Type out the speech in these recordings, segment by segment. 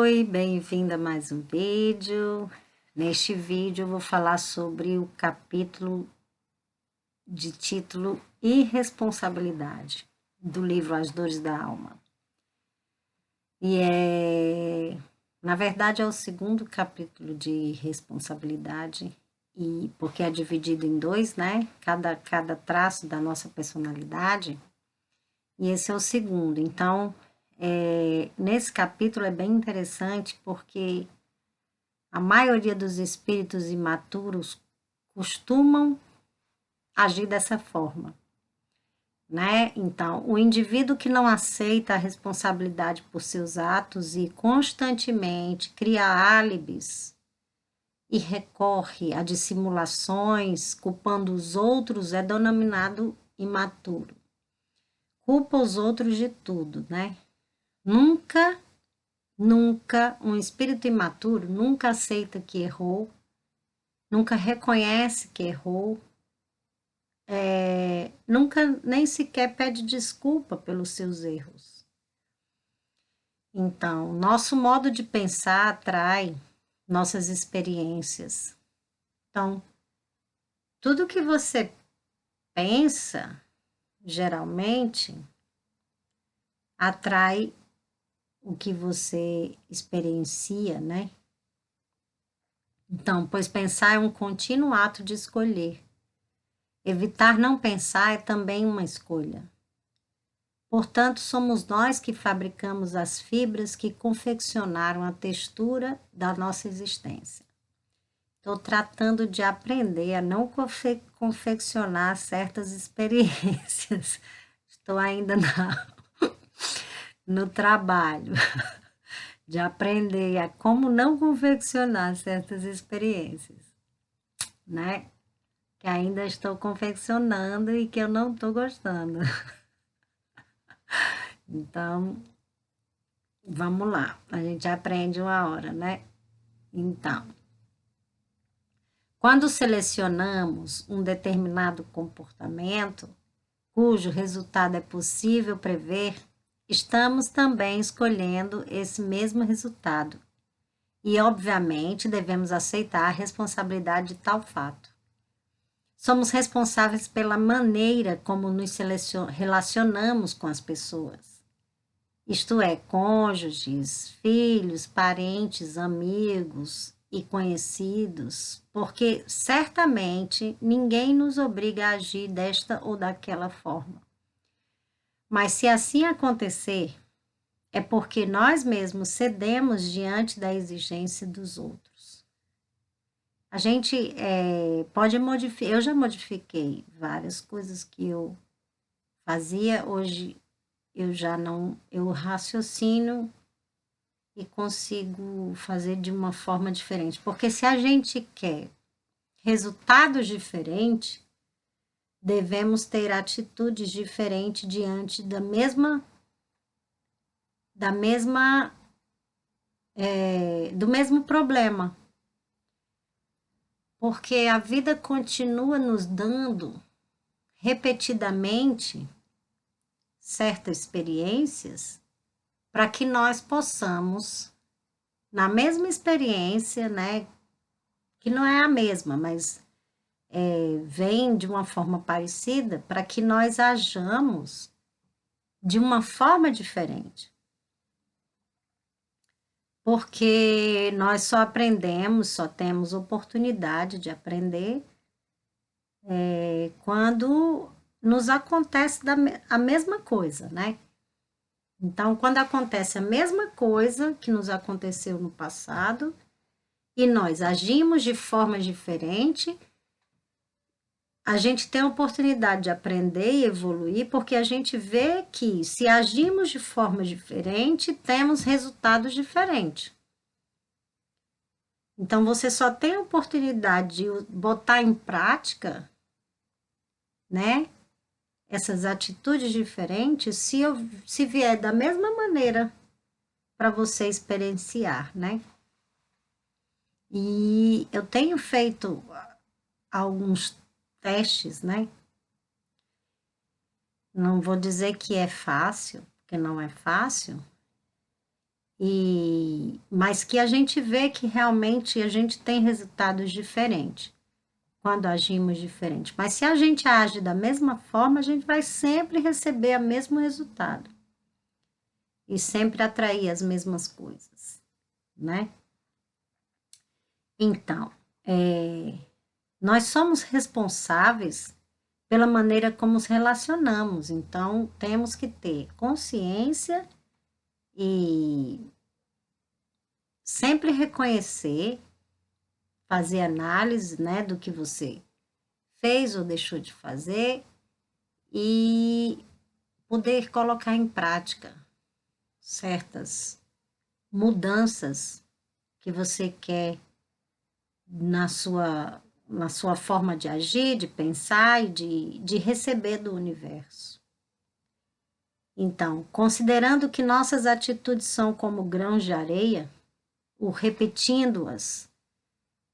Oi, bem-vinda a mais um vídeo. Neste vídeo eu vou falar sobre o capítulo de título Irresponsabilidade, do livro As Dores da Alma. Na verdade, é o segundo capítulo de responsabilidade, e porque é dividido em dois, né? Cada traço da nossa personalidade, e esse é o segundo. Então, nesse capítulo é bem interessante porque a maioria dos espíritos imaturos costumam agir dessa forma, né? Então, o indivíduo que não aceita a responsabilidade por seus atos e constantemente cria álibis e recorre a dissimulações, culpando os outros, é denominado imaturo. Culpa os outros de tudo, né? Nunca um espírito imaturo nunca aceita que errou, nunca reconhece que errou, nunca nem sequer pede desculpa pelos seus erros. Então, nosso modo de pensar atrai nossas experiências. Então, tudo que você pensa, geralmente, atrai o que você experiencia, né? Então, pois pensar é um contínuo ato de escolher. Evitar não pensar é também uma escolha. Portanto, somos nós que fabricamos as fibras que confeccionaram a textura da nossa existência. Estou tratando de aprender a não confeccionar certas experiências. Estou ainda no trabalho de aprender a como não confeccionar certas experiências, né? Que ainda estou confeccionando e que eu não estou gostando. Então, vamos lá, a gente aprende uma hora, né? Então, quando selecionamos um determinado comportamento, cujo resultado é possível prever, estamos também escolhendo esse mesmo resultado. E, obviamente, devemos aceitar a responsabilidade de tal fato. Somos responsáveis pela maneira como nos relacionamos com as pessoas. Isto é, cônjuges, filhos, parentes, amigos e conhecidos, porque certamente ninguém nos obriga a agir desta ou daquela forma. Mas se assim acontecer, é porque nós mesmos cedemos diante da exigência dos outros. A gente pode modificar, eu já modifiquei várias coisas que eu fazia, hoje eu já não, eu raciocino e consigo fazer de uma forma diferente. Porque se a gente quer resultados diferentes, devemos ter atitudes diferentes diante do mesmo problema. Porque a vida continua nos dando repetidamente certas experiências para que nós possamos, na mesma experiência, né, que não é a mesma, mas vem de uma forma parecida, para que nós hajamos de uma forma diferente. Porque nós só aprendemos, só temos oportunidade de aprender quando nos acontece a mesma coisa, né? Então, quando acontece a mesma coisa que nos aconteceu no passado e nós agimos de forma diferente, a gente tem a oportunidade de aprender e evoluir, porque a gente vê que se agimos de forma diferente, temos resultados diferentes. Então, você só tem a oportunidade de botar em prática, né, essas atitudes diferentes, se vier da mesma maneira para você experienciar, né? E eu tenho feito alguns testes, né? Não vou dizer que é fácil, porque não é fácil, Mas que a gente vê que realmente a gente tem resultados diferentes quando agimos diferente. Mas se a gente age da mesma forma, a gente vai sempre receber o mesmo resultado e sempre atrair as mesmas coisas, né? Então, nós somos responsáveis pela maneira como nos relacionamos. Então, temos que ter consciência e sempre reconhecer, fazer análise, né, do que você fez ou deixou de fazer e poder colocar em prática certas mudanças que você quer na sua forma de agir, de pensar e de receber do universo. Então, considerando que nossas atitudes são como grãos de areia, o repetindo-as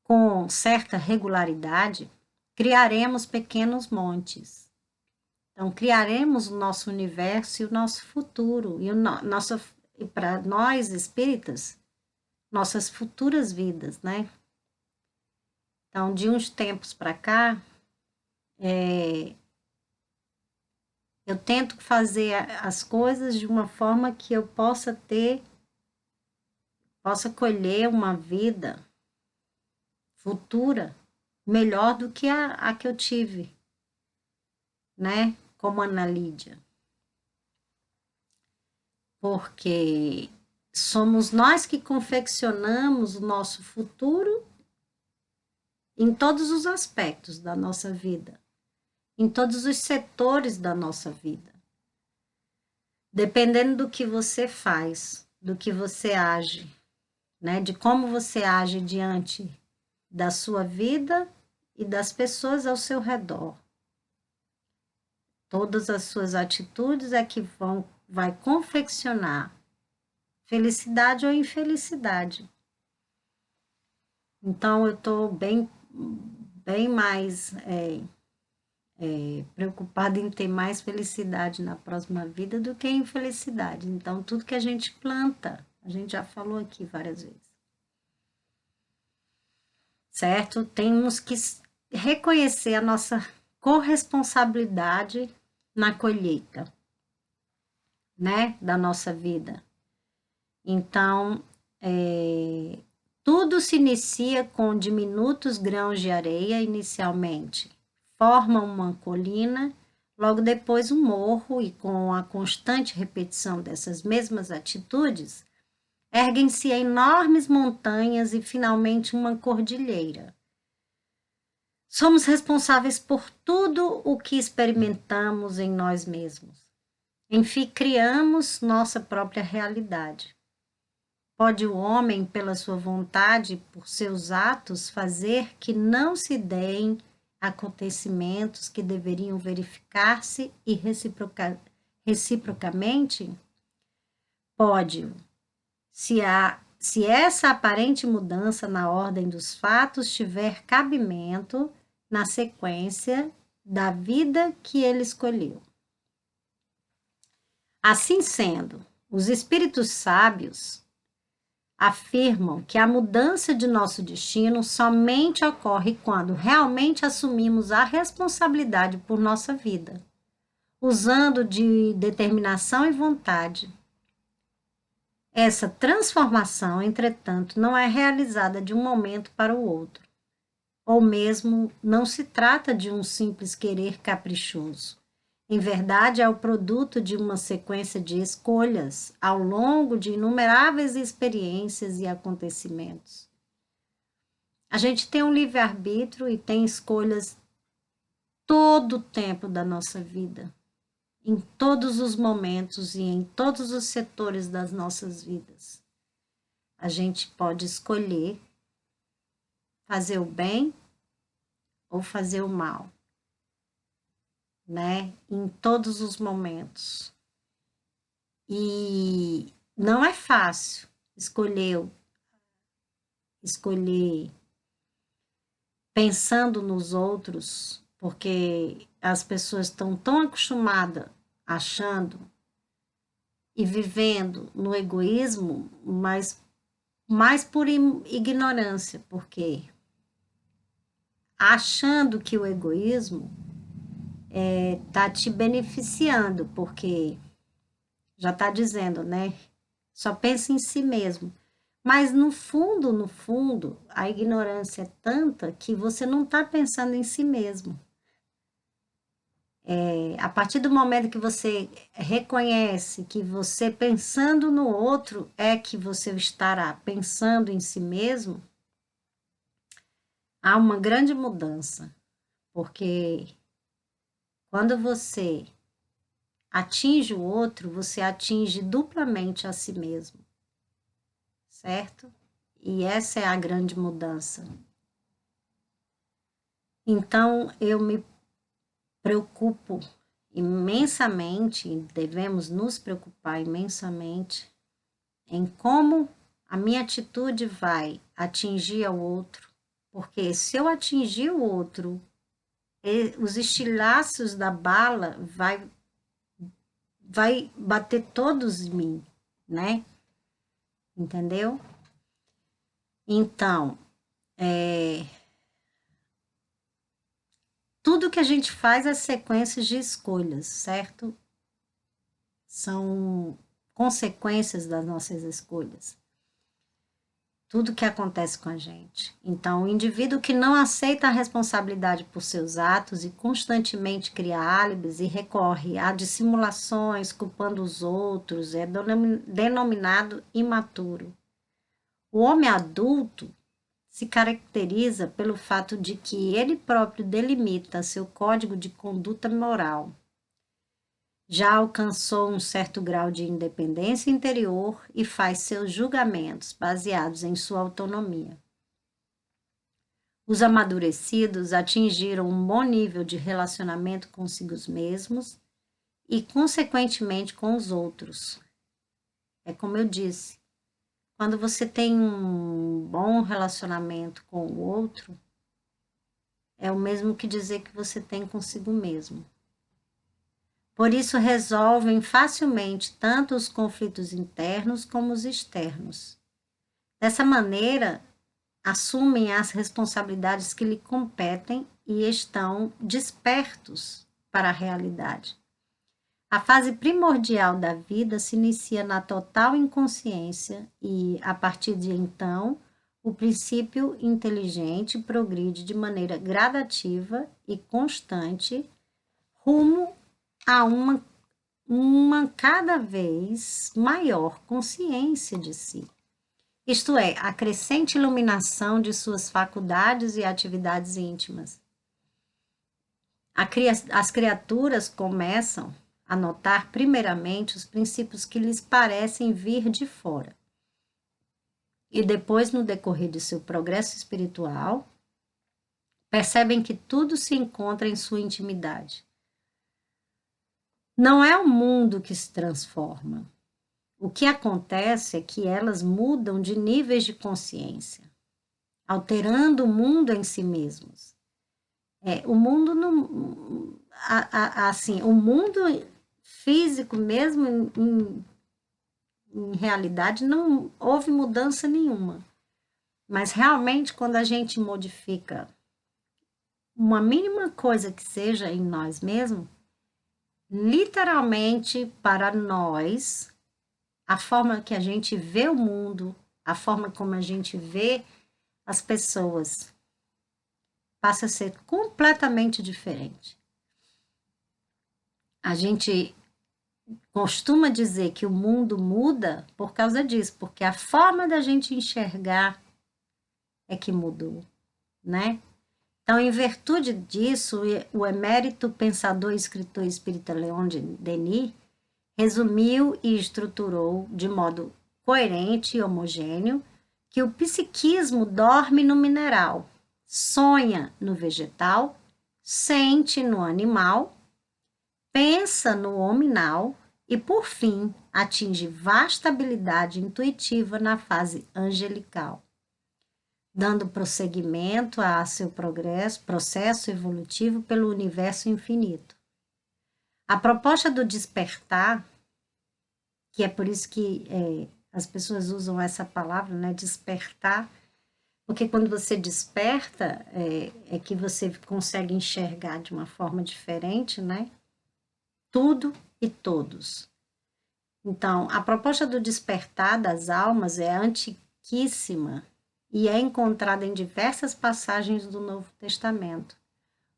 com certa regularidade, criaremos pequenos montes. Então, criaremos o nosso universo e o nosso futuro, e para nós espíritas, nossas futuras vidas, né? Então, de uns tempos para cá, eu tento fazer as coisas de uma forma que eu possa colher uma vida futura melhor do que a que eu tive, né? Como Ana Lídia. Porque somos nós que confeccionamos o nosso futuro em todos os aspectos da nossa vida, em todos os setores da nossa vida. Dependendo do que você faz, do que você age, né? De como você age diante da sua vida e das pessoas ao seu redor. Todas as suas atitudes é que vai confeccionar felicidade ou infelicidade. Então, eu estou bem mais preocupada em ter mais felicidade na próxima vida do que infelicidade. Então, tudo que a gente planta, a gente já falou aqui várias vezes. Certo? Temos que reconhecer a nossa corresponsabilidade na colheita, né, da nossa vida. Então, tudo se inicia com diminutos grãos de areia inicialmente. Forma uma colina, logo depois um morro, e com a constante repetição dessas mesmas atitudes, erguem-se enormes montanhas e finalmente uma cordilheira. Somos responsáveis por tudo o que experimentamos em nós mesmos. Enfim, criamos nossa própria realidade. Pode o homem, pela sua vontade, por seus atos, fazer que não se deem acontecimentos que deveriam verificar-se e reciprocamente? Pode-o, se essa aparente mudança na ordem dos fatos tiver cabimento na sequência da vida que ele escolheu. Assim sendo, os espíritos sábios afirmam que a mudança de nosso destino somente ocorre quando realmente assumimos a responsabilidade por nossa vida, usando de determinação e vontade. Essa transformação, entretanto, não é realizada de um momento para o outro, ou mesmo não se trata de um simples querer caprichoso. Em verdade, é o produto de uma sequência de escolhas ao longo de inumeráveis experiências e acontecimentos. A gente tem um livre-arbítrio e tem escolhas todo o tempo da nossa vida, em todos os momentos e em todos os setores das nossas vidas. A gente pode escolher fazer o bem ou fazer o mal, né? Em todos os momentos. E não é fácil escolher pensando nos outros, porque as pessoas estão tão acostumadas achando e vivendo no egoísmo, mas mais por ignorância, porque achando que o egoísmo tá te beneficiando, porque já tá dizendo, né? Só pensa em si mesmo. Mas no fundo, no fundo, a ignorância é tanta que você não está pensando em si mesmo. A partir do momento que você reconhece que você pensando no outro é que você estará pensando em si mesmo, há uma grande mudança, porque quando você atinge o outro, você atinge duplamente a si mesmo, certo? E essa é a grande mudança. Então, eu me preocupo imensamente, devemos nos preocupar imensamente em como a minha atitude vai atingir ao outro, porque se eu atingir o outro, os estilhaços da bala vai bater todos em mim, né? Entendeu? Então, tudo que a gente faz é sequências de escolhas, certo? São consequências das nossas escolhas. Tudo que acontece com a gente. Então, o indivíduo que não aceita a responsabilidade por seus atos e constantemente cria álibis e recorre a dissimulações, culpando os outros, é denominado imaturo. O homem adulto se caracteriza pelo fato de que ele próprio delimita seu código de conduta moral. Já alcançou um certo grau de independência interior e faz seus julgamentos baseados em sua autonomia. Os amadurecidos atingiram um bom nível de relacionamento consigo mesmos e, consequentemente, com os outros. É como eu disse, quando você tem um bom relacionamento com o outro, é o mesmo que dizer que você tem consigo mesmo. Por isso, resolvem facilmente tanto os conflitos internos como os externos. Dessa maneira, assumem as responsabilidades que lhe competem e estão despertos para a realidade. A fase primordial da vida se inicia na total inconsciência e, a partir de então, o princípio inteligente progride de maneira gradativa e constante rumo a uma cada vez maior consciência de si. Isto é, a crescente iluminação de suas faculdades e atividades íntimas. As criaturas começam a notar primeiramente os princípios que lhes parecem vir de fora. E depois, no decorrer de seu progresso espiritual, percebem que tudo se encontra em sua intimidade. Não é o mundo que se transforma. O que acontece é que elas mudam de níveis de consciência, alterando o mundo em si mesmos. O mundo não, assim, o mundo físico mesmo, em realidade, não houve mudança nenhuma. Mas realmente, quando a gente modifica uma mínima coisa que seja em nós mesmos, literalmente para nós, a forma que a gente vê o mundo, a forma como a gente vê as pessoas, passa a ser completamente diferente. A gente costuma dizer que o mundo muda por causa disso, porque a forma da gente enxergar é que mudou, né? Então, em virtude disso, o emérito pensador e escritor espírita Leon Denis resumiu e estruturou de modo coerente e homogêneo que o psiquismo dorme no mineral, sonha no vegetal, sente no animal, pensa no hominal e, por fim, atinge vasta habilidade intuitiva na fase angelical, dando prosseguimento a seu processo evolutivo pelo universo infinito. A proposta do despertar que é por isso que as pessoas usam essa palavra, né, despertar, porque quando você desperta, é que você consegue enxergar de uma forma diferente, né, tudo e todos. Então, a proposta do despertar das almas é antiquíssima e é encontrada em diversas passagens do Novo Testamento.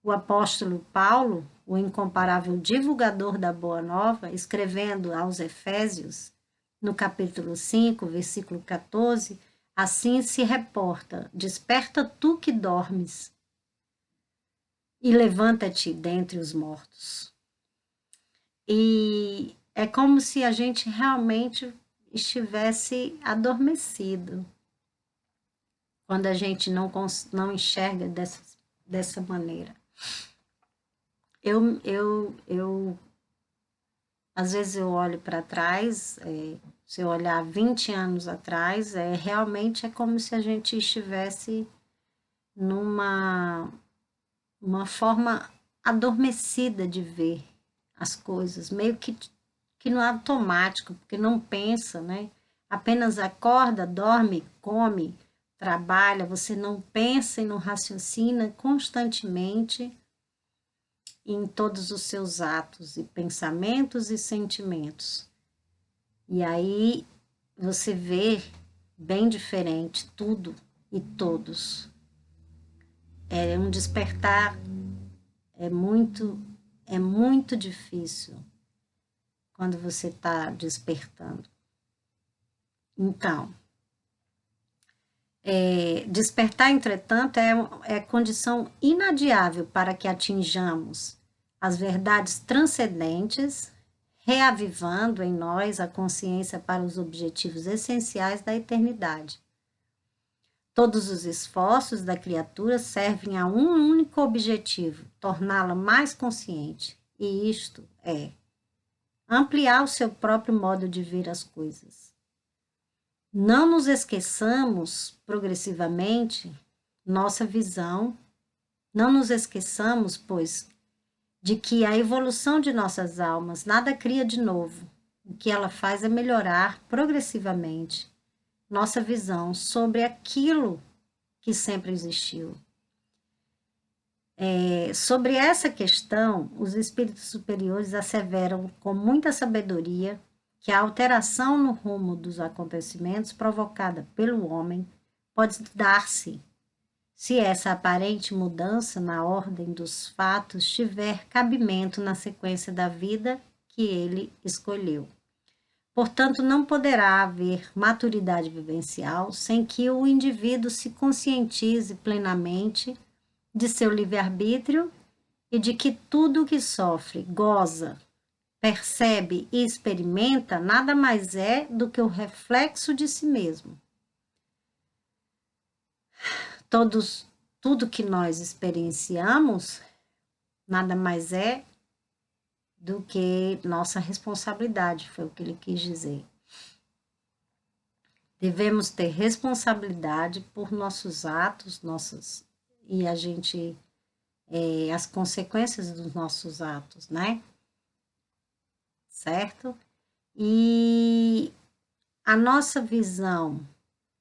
O apóstolo Paulo, o incomparável divulgador da Boa Nova, escrevendo aos Efésios, no capítulo 5, versículo 14, assim se reporta: desperta tu que dormes e levanta-te dentre os mortos. E é como se a gente realmente estivesse adormecido, quando a gente não enxerga dessa maneira. Às vezes eu olho para trás, se eu olhar 20 anos atrás, realmente é como se a gente estivesse numa uma forma adormecida de ver as coisas, meio que no automático, porque não pensa, né? Apenas acorda, dorme, come, trabalha, você não pensa e não raciocina constantemente em todos os seus atos e pensamentos e sentimentos. E aí você vê bem diferente tudo e todos. É um despertar, é muito difícil quando você está despertando. Então, despertar, entretanto, é condição inadiável para que atinjamos as verdades transcendentes, reavivando em nós a consciência para os objetivos essenciais da eternidade. Todos os esforços da criatura servem a um único objetivo: torná-la mais consciente. E isto é ampliar o seu próprio modo de ver as coisas. Não nos esqueçamos progressivamente nossa visão, não nos esqueçamos, pois, de que a evolução de nossas almas nada cria de novo. O que ela faz é melhorar progressivamente nossa visão sobre aquilo que sempre existiu. Sobre essa questão, os espíritos superiores asseveram com muita sabedoria que a alteração no rumo dos acontecimentos provocada pelo homem pode dar-se se essa aparente mudança na ordem dos fatos tiver cabimento na sequência da vida que ele escolheu. Portanto, não poderá haver maturidade vivencial sem que o indivíduo se conscientize plenamente de seu livre-arbítrio e de que tudo o que sofre, goza, percebe e experimenta nada mais é do que o reflexo de si mesmo. Tudo que nós experienciamos nada mais é do que nossa responsabilidade, foi o que ele quis dizer. Devemos ter responsabilidade por nossos atos, e a gente as consequências dos nossos atos, né? Certo? E a nossa visão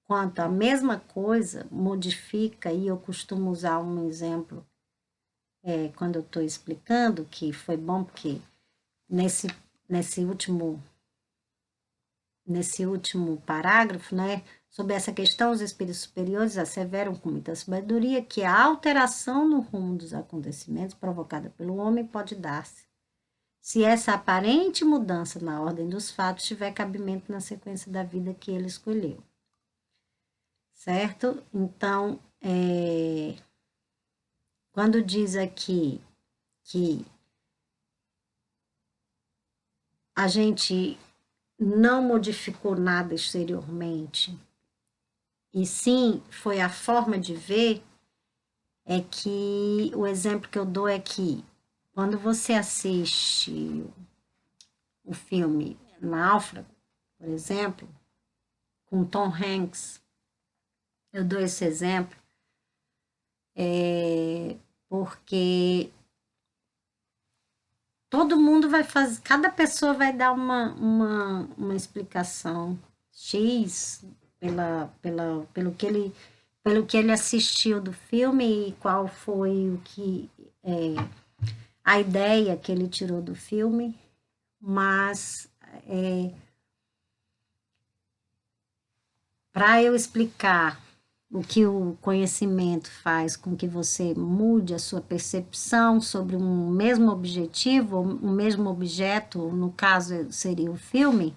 quanto à mesma coisa modifica, e eu costumo usar um exemplo quando eu estou explicando, que foi bom porque nesse último parágrafo, né, sobre essa questão, os espíritos superiores asseveram com muita sabedoria que a alteração no rumo dos acontecimentos provocada pelo homem pode dar-se se essa aparente mudança na ordem dos fatos tiver cabimento na sequência da vida que ele escolheu. Certo? Então, quando diz aqui que a gente não modificou nada exteriormente, e sim foi a forma de ver, é que o exemplo que eu dou é que quando você assiste o filme Náufrago, por exemplo, com Tom Hanks, eu dou esse exemplo porque todo mundo vai fazer, cada pessoa vai dar uma explicação X pelo que ele assistiu do filme e qual foi a ideia que ele tirou do filme, mas para eu explicar o que o conhecimento faz com que você mude a sua percepção sobre um mesmo objetivo, um mesmo objeto, no caso seria o filme,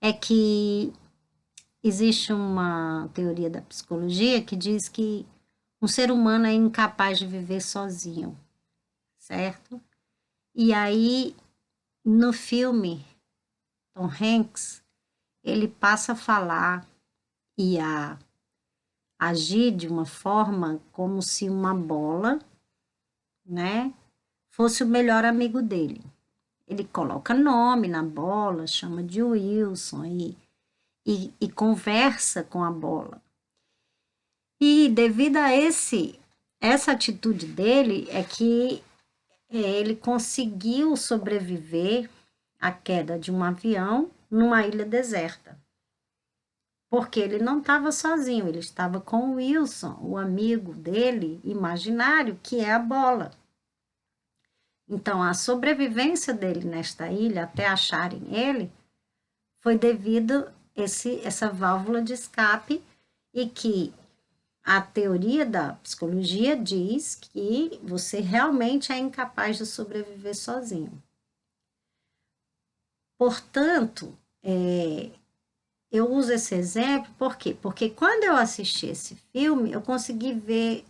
é que existe uma teoria da psicologia que diz que um ser humano é incapaz de viver sozinho, certo? E aí, no filme, Tom Hanks, ele passa a falar e a agir de uma forma como se uma bola, né, fosse o melhor amigo dele. Ele coloca nome na bola, chama de Wilson e conversa com a bola. E devido a essa atitude dele é que ele conseguiu sobreviver à queda de um avião numa ilha deserta. Porque ele não estava sozinho, ele estava com o Wilson, o amigo dele imaginário, que é a bola. Então, a sobrevivência dele nesta ilha, até acharem ele, foi devido a essa válvula de escape e que a teoria da psicologia diz que você realmente é incapaz de sobreviver sozinho. Portanto, eu uso esse exemplo, por quê? Porque quando eu assisti esse filme, eu consegui ver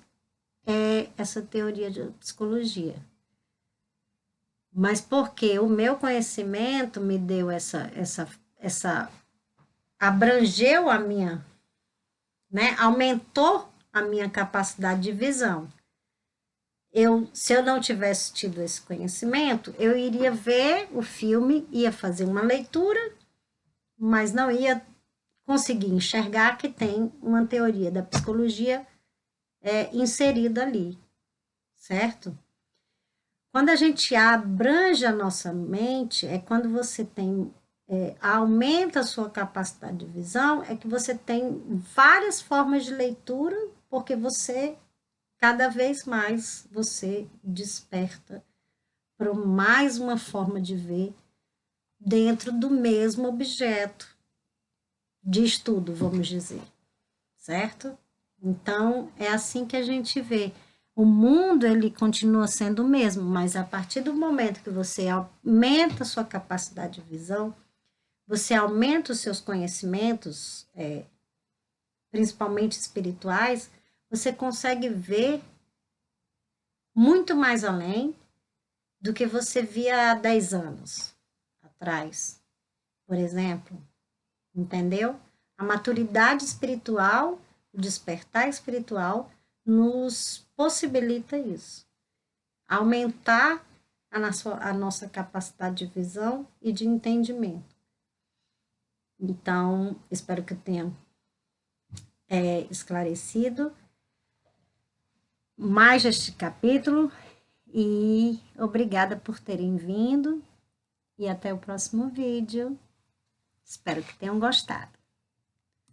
essa teoria de psicologia. Mas porque o meu conhecimento me deu abrangeu a minha, né? Aumentou a minha capacidade de visão. Se eu não tivesse tido esse conhecimento, eu iria ver o filme, ia fazer uma leitura, mas não ia conseguir enxergar que tem uma teoria da psicologia inserida ali, certo? Quando a gente abrange a nossa mente, é quando você aumenta a sua capacidade de visão, é que você tem várias formas de leitura, porque cada vez mais, você desperta para mais uma forma de ver dentro do mesmo objeto de estudo, vamos dizer, certo? Então, é assim que a gente vê. O mundo, ele continua sendo o mesmo, mas a partir do momento que você aumenta a sua capacidade de visão, você aumenta os seus conhecimentos, principalmente espirituais, você consegue ver muito mais além do que você via há 10 anos atrás, por exemplo. Entendeu? A maturidade espiritual, o despertar espiritual, nos possibilita isso. Aumentar a nossa capacidade de visão e de entendimento. Então, espero que eu tenha esclarecido mais este capítulo e obrigada por terem vindo e até o próximo vídeo. Espero que tenham gostado.